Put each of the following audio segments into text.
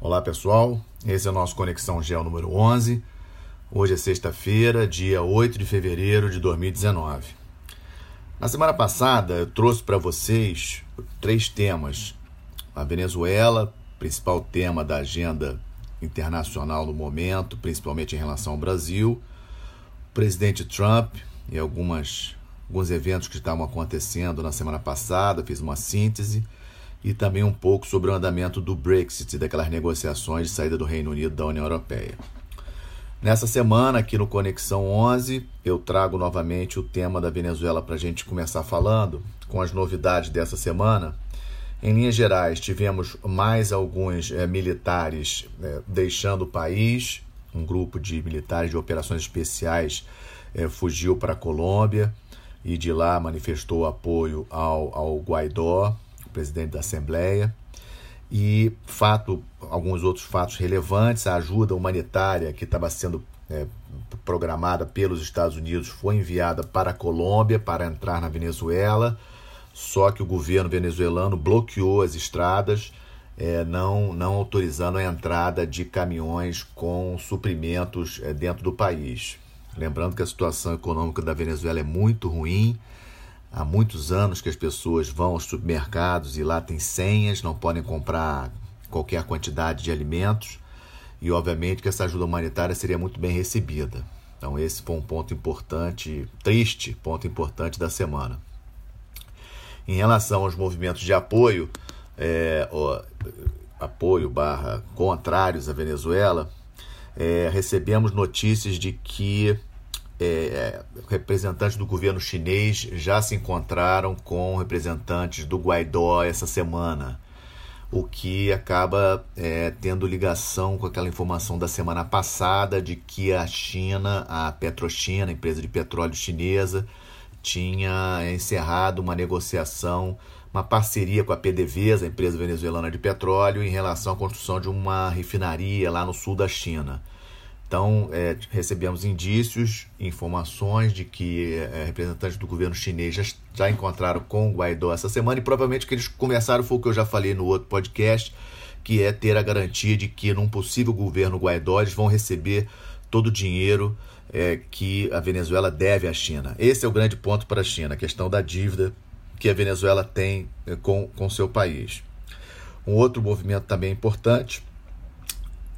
Olá pessoal, esse é o nosso Conexão Geo número 11. Hoje é sexta-feira, dia 8 de fevereiro de 2019. Na semana passada eu trouxe para vocês 3 temas. A Venezuela, principal tema da agenda internacional no momento, principalmente em relação ao Brasil. O presidente Trump e alguns eventos que estavam acontecendo na semana passada, fiz uma síntese. E também um pouco sobre o andamento do Brexit, daquelas negociações de saída do Reino Unido da União Europeia. Nessa semana, aqui no Conexão 11, eu trago novamente o tema da Venezuela para a gente começar falando, com as novidades dessa semana. Em linhas gerais, tivemos mais alguns militares deixando o país. Um grupo de militares de operações especiais fugiu para a Colômbia e de lá manifestou apoio ao Guaidó, presidente da Assembleia, e alguns outros fatos relevantes. A ajuda humanitária que estava sendo programada pelos Estados Unidos foi enviada para a Colômbia para entrar na Venezuela, só que o governo venezuelano bloqueou as estradas, não autorizando a entrada de caminhões com suprimentos dentro do país. Lembrando que a situação econômica da Venezuela é muito ruim. Há muitos anos que as pessoas vão aos supermercados e lá tem senhas, não podem comprar qualquer quantidade de alimentos e, obviamente, que essa ajuda humanitária seria muito bem recebida. Então, esse foi um ponto importante, triste ponto importante da semana. Em relação aos movimentos de apoio, contrários à Venezuela, recebemos notícias de que representantes do governo chinês já se encontraram com representantes do Guaidó essa semana, o que acaba tendo ligação com aquela informação da semana passada de que a China, a PetroChina, a empresa de petróleo chinesa, tinha encerrado uma negociação, uma parceria com a PDVSA, a empresa venezuelana de petróleo, em relação à construção de uma refinaria lá no sul da China. Então, recebemos indícios, informações de que representantes do governo chinês já encontraram com o Guaidó essa semana, e provavelmente o que eles conversaram foi o que eu já falei no outro podcast, que é ter a garantia de que num possível governo Guaidó eles vão receber todo o dinheiro que a Venezuela deve à China. Esse é o grande ponto para a China, a questão da dívida que a Venezuela tem com seu país. Um outro movimento também importante,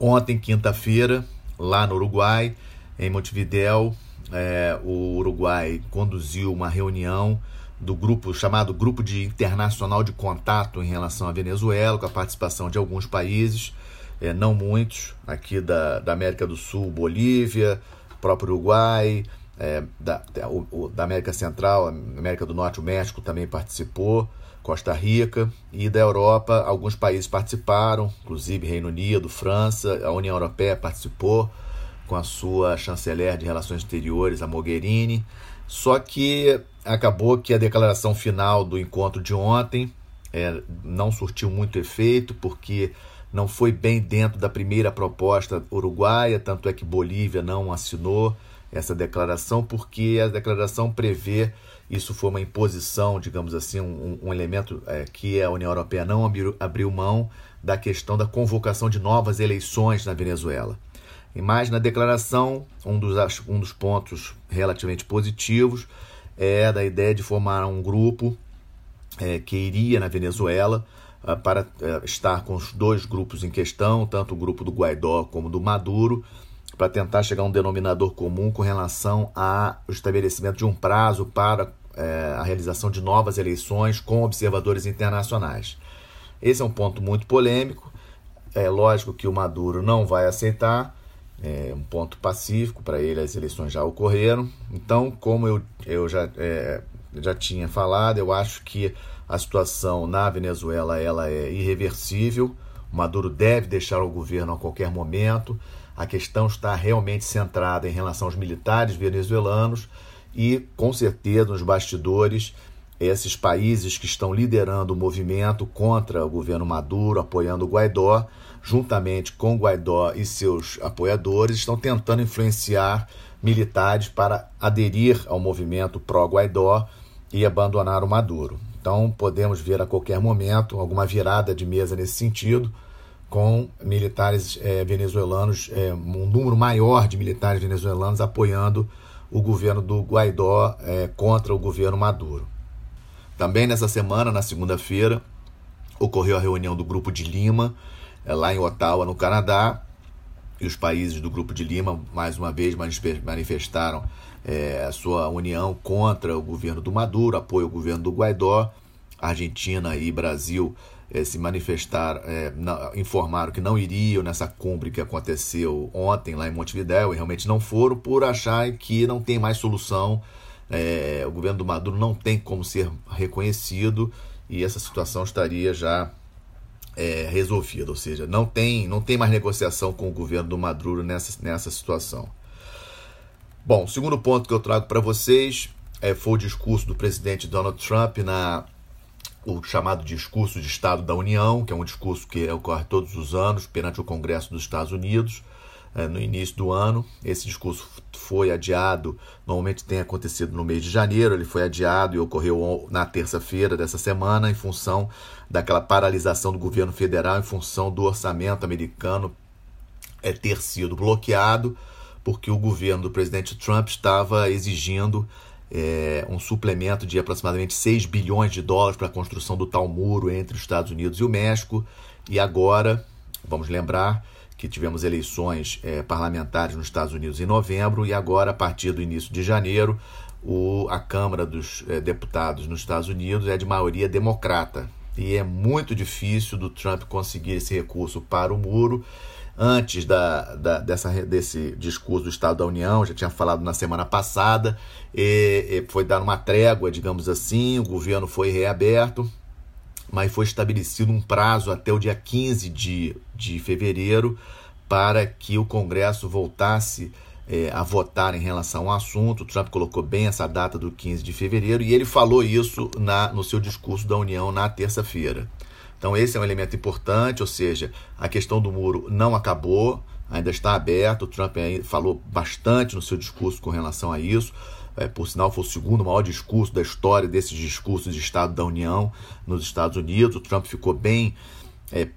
ontem, quinta-feira, lá no Uruguai, em Montevidéu, o Uruguai conduziu uma reunião do chamado Grupo Internacional de Contato em relação à Venezuela, com a participação de alguns países, não muitos, aqui da América do Sul, Bolívia, próprio Uruguai, da América Central, América do Norte, o México também participou, Costa Rica, e da Europa alguns países participaram, inclusive Reino Unido, França, a União Europeia participou com a sua chanceler de Relações Exteriores, a Mogherini. Só que acabou que a declaração final do encontro de ontem não surtiu muito efeito, porque não foi bem dentro da primeira proposta uruguaia, tanto é que Bolívia não assinou essa declaração, porque a declaração prevê, isso foi uma imposição, digamos assim, um elemento que a União Europeia não abriu mão da questão da convocação de novas eleições na Venezuela. Mas na declaração, um dos pontos relativamente positivos é da ideia de formar um grupo que iria na Venezuela para estar com os 2 grupos em questão, tanto o grupo do Guaidó como do Maduro, para tentar chegar a um denominador comum com relação ao estabelecimento de um prazo para a realização de novas eleições com observadores internacionais. Esse é um ponto muito polêmico. É lógico que o Maduro não vai aceitar, é um ponto pacífico para ele, as eleições já ocorreram. Então, como eu já tinha falado, eu acho que a situação na Venezuela ela é irreversível. O Maduro deve deixar o governo a qualquer momento. A questão está realmente centrada em relação aos militares venezuelanos e, com certeza, nos bastidores, esses países que estão liderando o movimento contra o governo Maduro, apoiando o Guaidó, juntamente com o Guaidó e seus apoiadores, estão tentando influenciar militares para aderir ao movimento pró-Guaidó e abandonar o Maduro. Então, podemos ver a qualquer momento alguma virada de mesa nesse sentido, com militares venezuelanos, um número maior de militares venezuelanos apoiando o governo do Guaidó contra o governo Maduro. Também nessa semana, na segunda-feira, ocorreu a reunião do Grupo de Lima, lá em Ottawa, no Canadá, e os países do Grupo de Lima, mais uma vez, manifestaram a sua união contra o governo do Maduro, apoio ao governo do Guaidó. Argentina e Brasil se manifestaram, informaram que não iriam nessa cumbre que aconteceu ontem lá em Montevidéu, e realmente não foram, por achar que não tem mais solução. O governo do Maduro não tem como ser reconhecido e essa situação estaria já resolvida, ou seja, não tem mais negociação com o governo do Maduro nessa situação. Bom, o segundo ponto que eu trago para vocês foi o discurso do presidente Donald Trump o chamado discurso de Estado da União, que é um discurso que ocorre todos os anos perante o Congresso dos Estados Unidos, no início do ano. Esse discurso foi adiado, normalmente tem acontecido no mês de janeiro, ele foi adiado e ocorreu na terça-feira dessa semana em função daquela paralisação do governo federal, em função do orçamento americano ter sido bloqueado, porque o governo do presidente Trump estava exigindo um suplemento de aproximadamente 6 bilhões de dólares para a construção do tal muro entre os Estados Unidos e o México. E agora, vamos lembrar que tivemos eleições parlamentares nos Estados Unidos em novembro, e agora, a partir do início de janeiro, a Câmara dos Deputados nos Estados Unidos é de maioria democrata. E é muito difícil do Trump conseguir esse recurso para o muro. Antes desse discurso do Estado da União, já tinha falado na semana passada, foi dar uma trégua, digamos assim, o governo foi reaberto, mas foi estabelecido um prazo até o dia 15 de fevereiro para que o Congresso voltasse a votar em relação ao assunto. O Trump colocou bem essa data do 15 de fevereiro e ele falou isso no seu discurso da União na terça-feira. Então esse é um elemento importante, ou seja, a questão do muro não acabou, ainda está aberto. O Trump falou bastante no seu discurso com relação a isso. Por sinal, foi o segundo maior discurso da história desses discursos de Estado da União nos Estados Unidos. O Trump ficou bem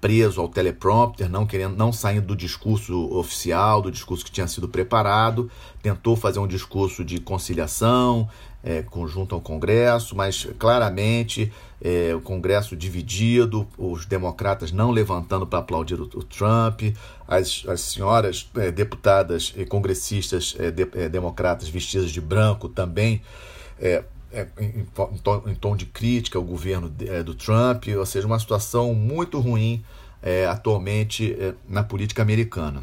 preso ao teleprompter, não saindo do discurso oficial, do discurso que tinha sido preparado. Tentou fazer um discurso de conciliação, conjunto ao Congresso, mas claramente o Congresso dividido, os democratas não levantando para aplaudir o Trump, as senhoras deputadas e congressistas democratas vestidas de branco também em tom de crítica ao governo do Trump, ou seja, uma situação muito ruim atualmente na política americana.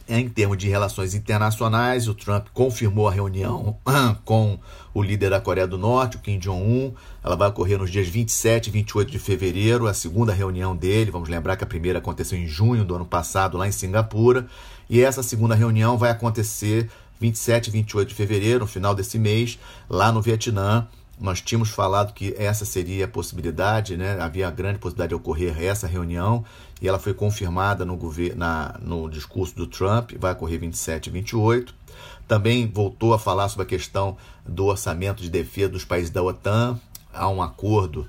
Em termos de relações internacionais, o Trump confirmou a reunião com o líder da Coreia do Norte, o Kim Jong-un. Ela vai ocorrer nos dias 27 e 28 de fevereiro, a segunda reunião dele. Vamos lembrar que a primeira aconteceu em junho do ano passado, lá em Singapura. E essa segunda reunião vai acontecer 27 e 28 de fevereiro, no final desse mês, lá no Vietnã. Nós tínhamos falado que essa seria a possibilidade, né? Havia a grande possibilidade de ocorrer essa reunião, e ela foi confirmada no discurso do Trump, vai ocorrer 27 e 28. Também voltou a falar sobre a questão do orçamento de defesa dos países da OTAN. Há um acordo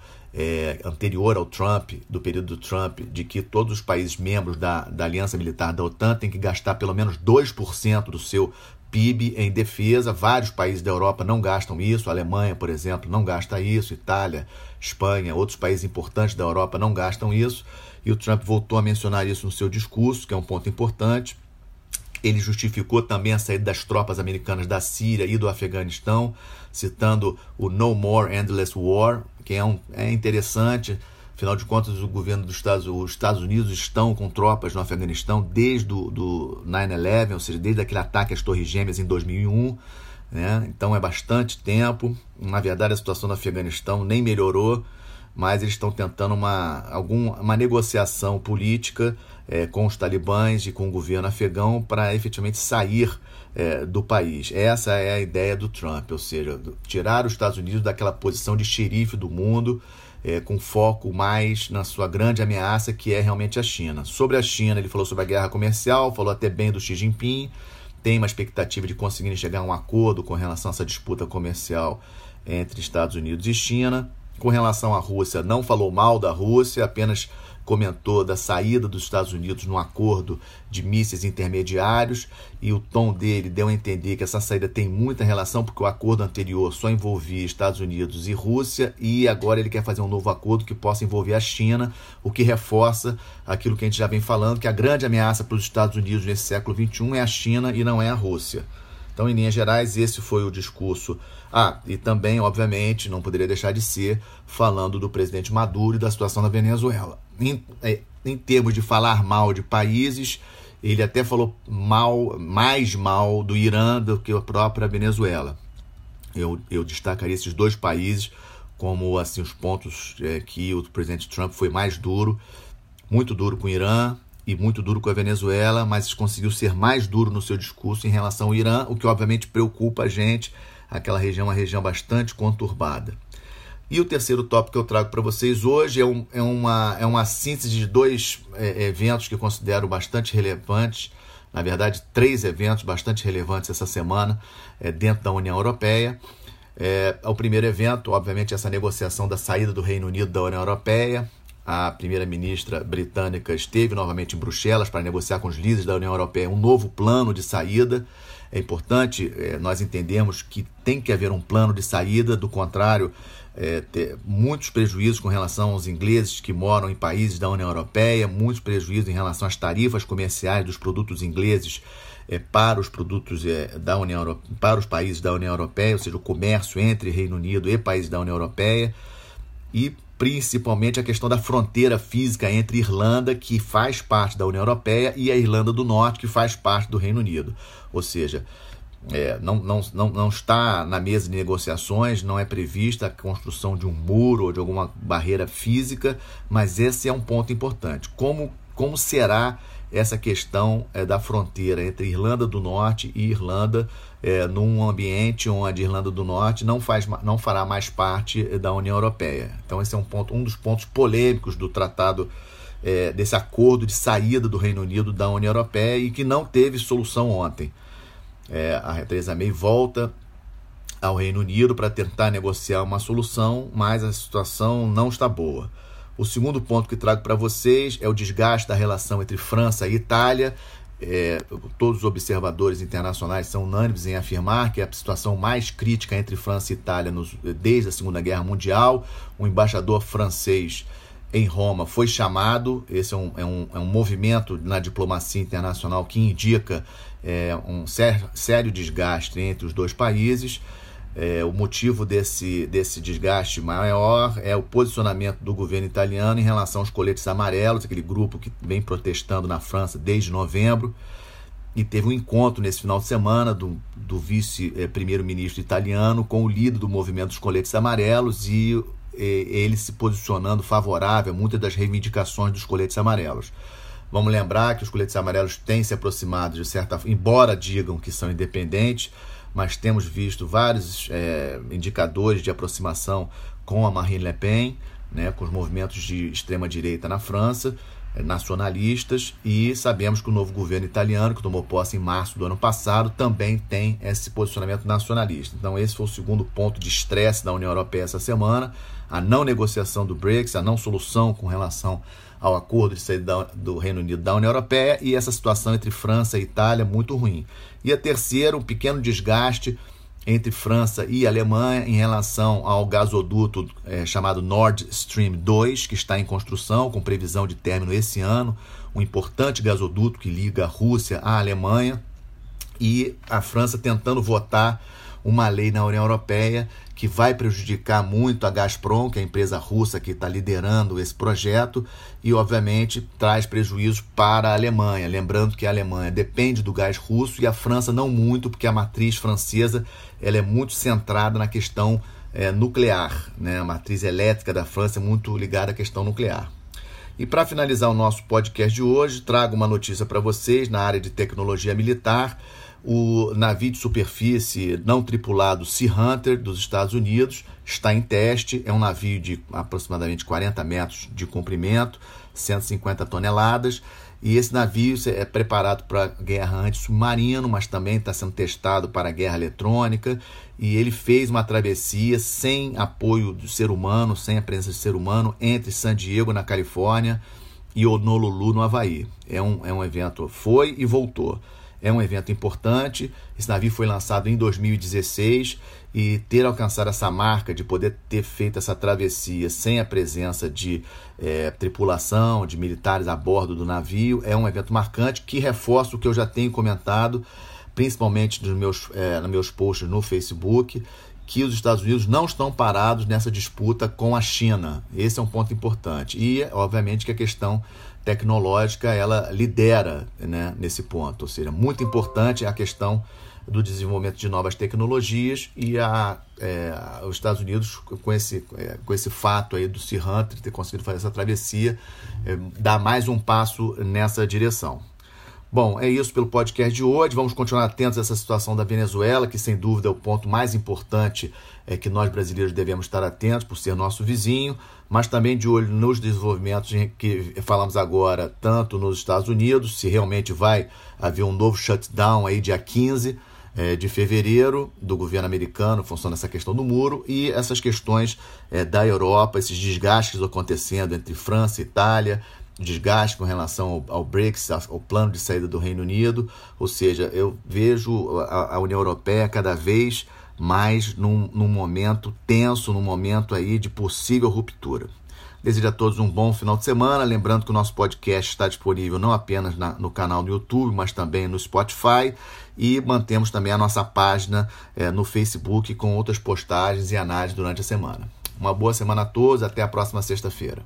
anterior ao Trump, do período do Trump, de que todos os países membros da Aliança Militar da OTAN têm que gastar pelo menos 2% do seu PIB em defesa. Vários países da Europa não gastam isso, a Alemanha, por exemplo, não gasta isso, Itália, Espanha, outros países importantes da Europa não gastam isso, e o Trump voltou a mencionar isso no seu discurso, que é um ponto importante. Ele justificou também a saída das tropas americanas da Síria e do Afeganistão, citando o No More Endless War, que é interessante. Afinal de contas, o governo os Estados Unidos estão com tropas no Afeganistão desde do 9/11, ou seja, desde aquele ataque às Torres Gêmeas em 2001, né? Então é bastante tempo. Na verdade, a situação no Afeganistão nem melhorou, mas eles estão tentando uma negociação política com os talibãs e com o governo afegão para efetivamente sair do país. Essa é a ideia do Trump, ou seja, tirar os Estados Unidos daquela posição de xerife do mundo, com foco mais na sua grande ameaça, que é realmente a China. Sobre a China, ele falou sobre a guerra comercial, falou até bem do Xi Jinping, tem uma expectativa de conseguir chegar a um acordo com relação a essa disputa comercial entre Estados Unidos e China. Com relação à Rússia, não falou mal da Rússia, apenas comentou da saída dos Estados Unidos no acordo de mísseis intermediários, e o tom dele deu a entender que essa saída tem muita relação, porque o acordo anterior só envolvia Estados Unidos e Rússia, e agora ele quer fazer um novo acordo que possa envolver a China, o que reforça aquilo que a gente já vem falando, que a grande ameaça para os Estados Unidos nesse século XXI é a China e não é a Rússia. Então, em linhas gerais, esse foi o discurso. E também, obviamente, não poderia deixar de ser falando do presidente Maduro e da situação da Venezuela. Em termos de falar mal de países, ele até falou mais mal do Irã do que a própria Venezuela. Eu destacaria esses dois países como assim, os pontos que o presidente Trump foi mais duro, muito duro com o Irã e muito duro com a Venezuela, mas conseguiu ser mais duro no seu discurso em relação ao Irã, o que obviamente preocupa a gente. Aquela região é uma região bastante conturbada. E o terceiro tópico que eu trago para vocês hoje é uma síntese de dois eventos que eu considero bastante relevantes, na verdade 3 eventos bastante relevantes essa semana dentro da União Europeia. O primeiro evento, obviamente, essa negociação da saída do Reino Unido da União Europeia. A primeira-ministra britânica esteve novamente em Bruxelas para negociar com os líderes da União Europeia um novo plano de saída. É importante nós entendermos que tem que haver um plano de saída, do contrário, ter muitos prejuízos com relação aos ingleses que moram em países da União Europeia, muitos prejuízos em relação às tarifas comerciais dos produtos ingleses para os produtos da União Europeia, para os países da União Europeia, ou seja, o comércio entre Reino Unido e países da União Europeia, e principalmente a questão da fronteira física entre Irlanda, que faz parte da União Europeia, e a Irlanda do Norte, que faz parte do Reino Unido. Ou seja, não está na mesa de negociações, não é prevista a construção de um muro ou de alguma barreira física, mas esse é um ponto importante. Como será essa questão da fronteira entre Irlanda do Norte e Irlanda, num ambiente onde a Irlanda do Norte não fará mais parte da União Europeia. Então esse é um dos pontos polêmicos do tratado, desse acordo de saída do Reino Unido da União Europeia, e que não teve solução ontem. A Theresa May volta ao Reino Unido para tentar negociar uma solução, mas a situação não está boa. O segundo ponto que trago para vocês é o desgaste da relação entre França e Itália. Todos os observadores internacionais são unânimes em afirmar que é a situação mais crítica entre França e Itália desde a Segunda Guerra Mundial. O embaixador francês em Roma foi chamado. Esse é um movimento na diplomacia internacional que indica um sério desgaste entre os dois países. O motivo desse desgaste maior é o posicionamento do governo italiano em relação aos coletes amarelos, aquele grupo que vem protestando na França desde novembro, e teve um encontro nesse final de semana do vice-primeiro-ministro italiano com o líder do movimento dos coletes amarelos, e ele se posicionando favorável a muitas das reivindicações dos coletes amarelos. Vamos lembrar que os coletes amarelos têm se aproximado de certa forma, embora digam que são independentes, mas temos visto vários indicadores de aproximação com a Marine Le Pen, com os movimentos de extrema-direita na França, nacionalistas, e sabemos que o novo governo italiano, que tomou posse em março do ano passado, também tem esse posicionamento nacionalista. Então esse foi o segundo ponto de estresse da União Europeia essa semana, a não negociação do Brexit, a não solução com relação ao acordo de saída do Reino Unido da União Europeia, e essa situação entre França e Itália muito ruim. E a terceira, um pequeno desgaste entre França e Alemanha em relação ao gasoduto chamado Nord Stream 2, que está em construção, com previsão de término esse ano, um importante gasoduto que liga a Rússia à Alemanha, e a França tentando votar uma lei na União Europeia que vai prejudicar muito a Gazprom, que é a empresa russa que está liderando esse projeto, e obviamente traz prejuízos para a Alemanha. Lembrando que a Alemanha depende do gás russo e a França não muito, porque a matriz francesa ela é muito centrada na questão nuclear, A matriz elétrica da França é muito ligada à questão nuclear. E para finalizar o nosso podcast de hoje, trago uma notícia para vocês na área de tecnologia militar. O navio de superfície não tripulado Sea Hunter dos Estados Unidos está em teste. É um navio de aproximadamente 40 metros de comprimento, 150 toneladas. E esse navio é preparado para guerra antissubmarina, mas também está sendo testado para guerra eletrônica. E ele fez uma travessia sem apoio do ser humano, sem a presença de ser humano, entre San Diego, na Califórnia, e Honolulu, no Havaí. É um evento, foi e voltou. É um evento importante. Esse navio foi lançado em 2016 e ter alcançado essa marca de poder ter feito essa travessia sem a presença de tripulação, de militares a bordo do navio, é um evento marcante que reforça o que eu já tenho comentado, principalmente nos meus posts no Facebook, que os Estados Unidos não estão parados nessa disputa com a China. Esse é um ponto importante. E, obviamente, que a questão tecnológica ela lidera, né, nesse ponto. Ou seja, muito importante a questão do desenvolvimento de novas tecnologias e os Estados Unidos, com esse fato aí do Sea Hunter ter conseguido fazer essa travessia, dá mais um passo nessa direção. Bom, é isso pelo podcast de hoje. Vamos continuar atentos a essa situação da Venezuela, que sem dúvida é o ponto mais importante que nós brasileiros devemos estar atentos por ser nosso vizinho, mas também de olho nos desenvolvimentos que falamos agora, tanto nos Estados Unidos, se realmente vai haver um novo shutdown aí dia 15 de fevereiro do governo americano, funciona essa questão do muro, e essas questões da Europa, esses desgastes acontecendo entre França e Itália, desgaste com relação ao Brexit, ao plano de saída do Reino Unido. Ou seja, eu vejo a União Europeia cada vez mais num momento tenso, num momento aí de possível ruptura. Desejo a todos um bom final de semana, lembrando que o nosso podcast está disponível não apenas no canal do YouTube, mas também no Spotify, e mantemos também a nossa página no Facebook com outras postagens e análises durante a semana. Uma boa semana a todos, até a próxima sexta-feira.